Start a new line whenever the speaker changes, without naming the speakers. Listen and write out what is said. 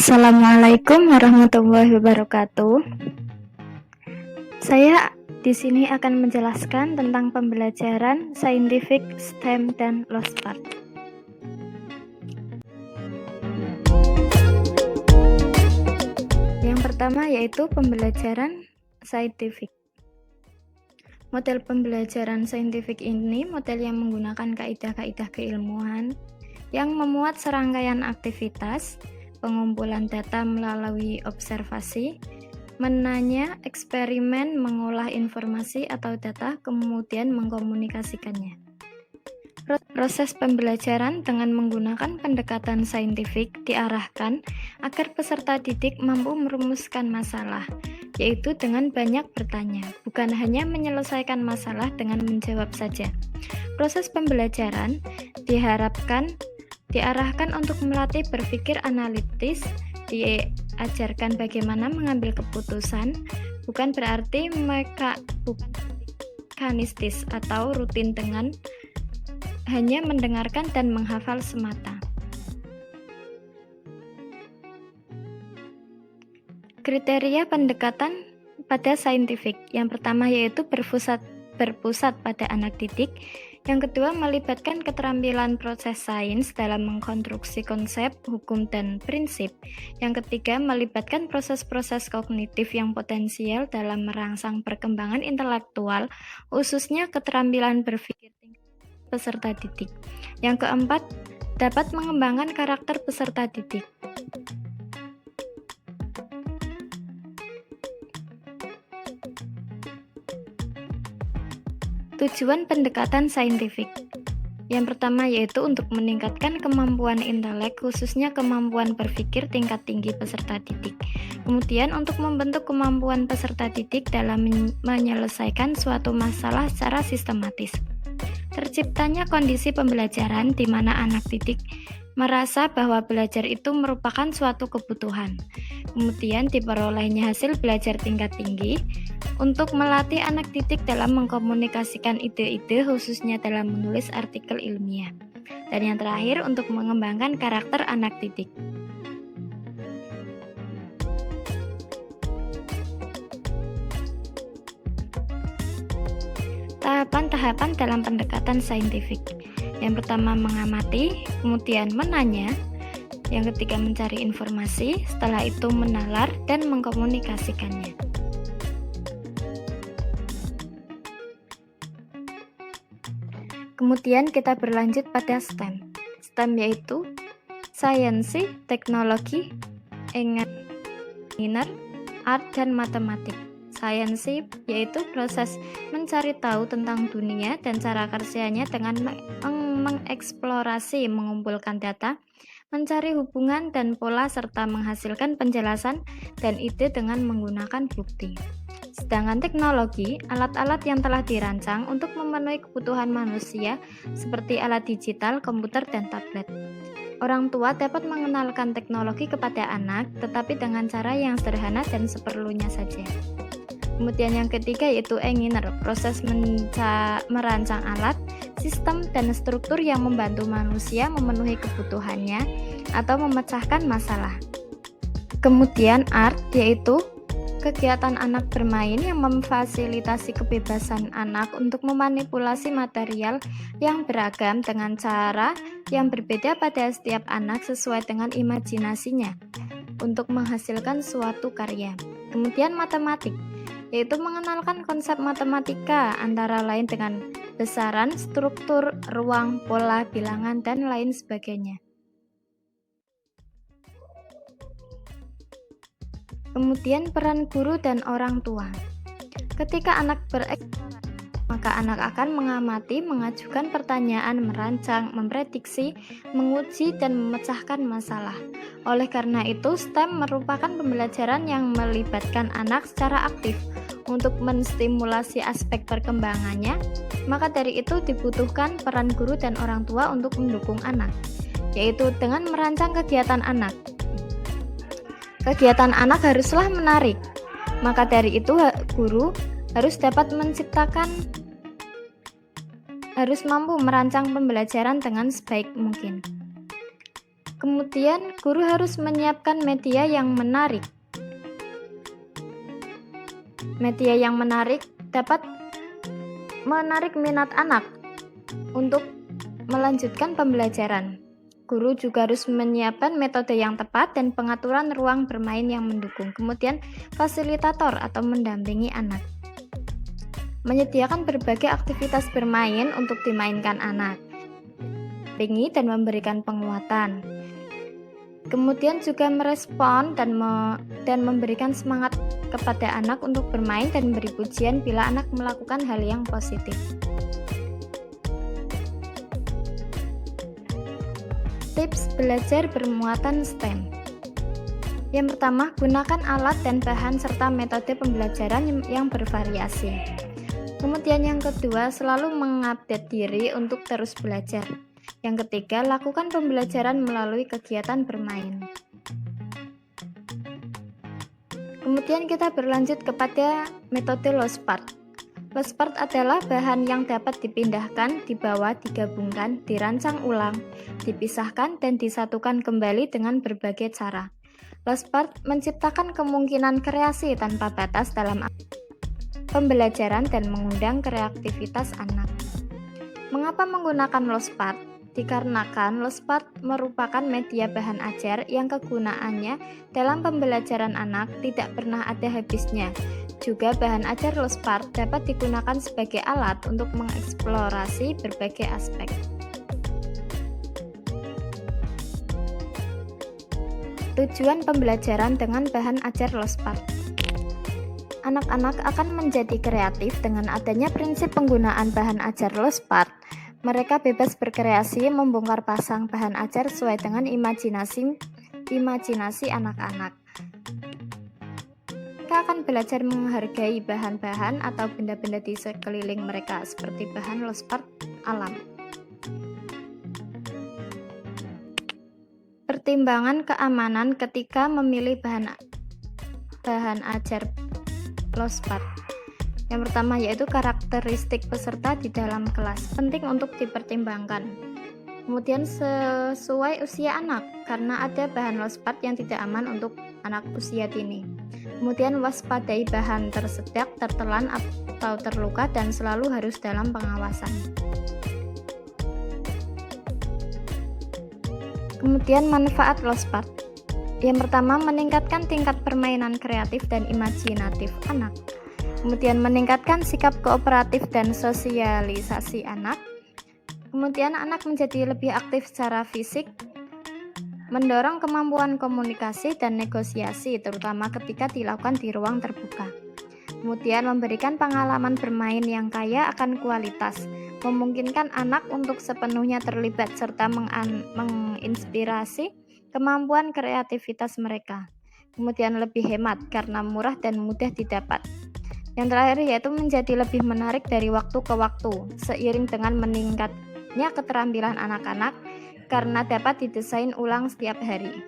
Assalamualaikum warahmatullahi wabarakatuh. Saya di sini akan menjelaskan tentang pembelajaran saintifik, STEM, dan LOSPART. Yang pertama yaitu pembelajaran saintifik. Model pembelajaran saintifik ini model yang menggunakan kaidah-kaidah keilmuan yang memuat serangkaian aktivitas, pengumpulan data melalui observasi, menanya, eksperimen, mengolah informasi atau data, kemudian mengkomunikasikannya. Proses pembelajaran dengan menggunakan pendekatan saintifik diarahkan agar peserta didik mampu merumuskan masalah, yaitu dengan banyak bertanya, bukan hanya menyelesaikan masalah dengan menjawab saja. Proses pembelajaran diarahkan untuk melatih berpikir analitis, diajarkan bagaimana mengambil keputusan, bukan berarti mekanistis atau rutin dengan hanya mendengarkan dan menghafal semata. Kriteria pendekatan pada saintifik. Yang pertama yaitu berpusat pada anak didik. Yang kedua, melibatkan keterampilan proses sains dalam mengkonstruksi konsep, hukum, dan prinsip. Yang ketiga, melibatkan proses-proses kognitif yang potensial dalam merangsang perkembangan intelektual, khususnya keterampilan berpikir peserta didik. Yang keempat, dapat mengembangkan karakter peserta didik. Tujuan pendekatan saintifik. Yang pertama yaitu untuk meningkatkan kemampuan intelek, khususnya kemampuan berpikir tingkat tinggi peserta didik. Kemudian untuk membentuk kemampuan peserta didik dalam menyelesaikan suatu masalah secara sistematis. Terciptanya kondisi pembelajaran di mana anak didik merasa bahwa belajar itu merupakan suatu kebutuhan. Kemudian diperolehnya hasil belajar tingkat tinggi untuk melatih anak didik dalam mengkomunikasikan ide-ide, khususnya dalam menulis artikel ilmiah. Dan yang terakhir untuk mengembangkan karakter anak didik. Tahapan-tahapan dalam pendekatan saintifik. Yang pertama mengamati, kemudian menanya, yang ketiga mencari informasi, setelah itu menalar dan mengkomunikasikannya. Kemudian kita berlanjut pada STEM. STEM yaitu Science, Teknologi, Engineer, Art, dan Matematik. Science yaitu proses mencari tahu tentang dunia dan cara kerjanya dengan mengeksplorasi, mengumpulkan data, mencari hubungan dan pola, serta menghasilkan penjelasan dan ide dengan menggunakan bukti. Sedangkan teknologi, alat-alat yang telah dirancang untuk memenuhi kebutuhan manusia seperti alat digital, komputer, dan tablet. Orang tua dapat mengenalkan teknologi kepada anak, tetapi dengan cara yang sederhana dan seperlunya saja. Kemudian yang ketiga yaitu engineer, proses merancang alat, sistem, dan struktur yang membantu manusia memenuhi kebutuhannya atau memecahkan masalah. Kemudian art yaitu kegiatan anak bermain yang memfasilitasi kebebasan anak untuk memanipulasi material yang beragam dengan cara yang berbeda pada setiap anak sesuai dengan imajinasinya untuk menghasilkan suatu karya. Kemudian matematik yaitu mengenalkan konsep matematika antara lain dengan besaran, struktur, ruang, pola, bilangan, dan lain sebagainya. Kemudian peran guru dan orang tua. Ketika anak bereksplorasi, maka anak akan mengamati, mengajukan pertanyaan, merancang, memprediksi, menguji, dan memecahkan masalah. Oleh karena itu, STEM merupakan pembelajaran yang melibatkan anak secara aktif untuk menstimulasi aspek perkembangannya. Maka dari itu dibutuhkan peran guru dan orang tua untuk mendukung anak, yaitu dengan merancang kegiatan anak. Kegiatan anak haruslah menarik. Maka dari itu guru harus mampu merancang pembelajaran dengan sebaik mungkin. Kemudian, guru harus menyiapkan media yang menarik. Media yang menarik dapat menarik minat anak untuk melanjutkan pembelajaran. Guru juga harus menyiapkan metode yang tepat dan pengaturan ruang bermain yang mendukung. Kemudian, fasilitator atau mendampingi anak. Menyediakan berbagai aktivitas bermain untuk dimainkan anak. Mendampingi dan memberikan penguatan. Kemudian juga merespon dan memberikan semangat kepada anak untuk bermain dan beri pujian bila anak melakukan hal yang positif. Tips belajar bermuatan STEM. Yang pertama, gunakan alat dan bahan serta metode pembelajaran yang bervariasi. Kemudian yang kedua, selalu mengupdate diri untuk terus belajar. Yang ketiga, lakukan pembelajaran melalui kegiatan bermain. Kemudian kita berlanjut kepada metode lost part. Lost part adalah bahan yang dapat dipindahkan, dibawa, digabungkan, dirancang ulang, dipisahkan, dan disatukan kembali dengan berbagai cara. Lost part menciptakan kemungkinan kreasi tanpa batas dalam pembelajaran dan mengundang kreativitas anak. Mengapa menggunakan lost part? Dikarenakan lost part merupakan media bahan ajar yang kegunaannya dalam pembelajaran anak tidak pernah ada habisnya. Juga bahan ajar lost part dapat digunakan sebagai alat untuk mengeksplorasi berbagai aspek. Tujuan pembelajaran dengan bahan ajar lost part. Anak-anak akan menjadi kreatif dengan adanya prinsip penggunaan bahan ajar lost part. Mereka bebas berkreasi membongkar pasang bahan ajar sesuai dengan imajinasi anak-anak. Mereka akan belajar menghargai bahan-bahan atau benda-benda di sekeliling mereka seperti bahan lost part alam. Pertimbangan keamanan ketika memilih bahan ajar lost part. Yang pertama yaitu karakteristik peserta di dalam kelas, penting untuk dipertimbangkan. Kemudian sesuai usia anak, karena ada bahan lost part yang tidak aman untuk anak usia dini. Kemudian waspadai bahan tersedak, tertelan atau terluka dan selalu harus dalam pengawasan. Kemudian manfaat lost part. Yang pertama, meningkatkan tingkat permainan kreatif dan imajinatif anak. Kemudian meningkatkan sikap kooperatif dan sosialisasi anak. Kemudian anak menjadi lebih aktif secara fisik, mendorong kemampuan komunikasi dan negosiasi terutama ketika dilakukan di ruang terbuka. Kemudian memberikan pengalaman bermain yang kaya akan kualitas, memungkinkan anak untuk sepenuhnya terlibat serta menginspirasi kemampuan kreativitas mereka. Kemudian lebih hemat karena murah dan mudah didapat. Yang terakhir yaitu menjadi lebih menarik dari waktu ke waktu, seiring dengan meningkatnya keterampilan anak-anak karena dapat didesain ulang setiap hari.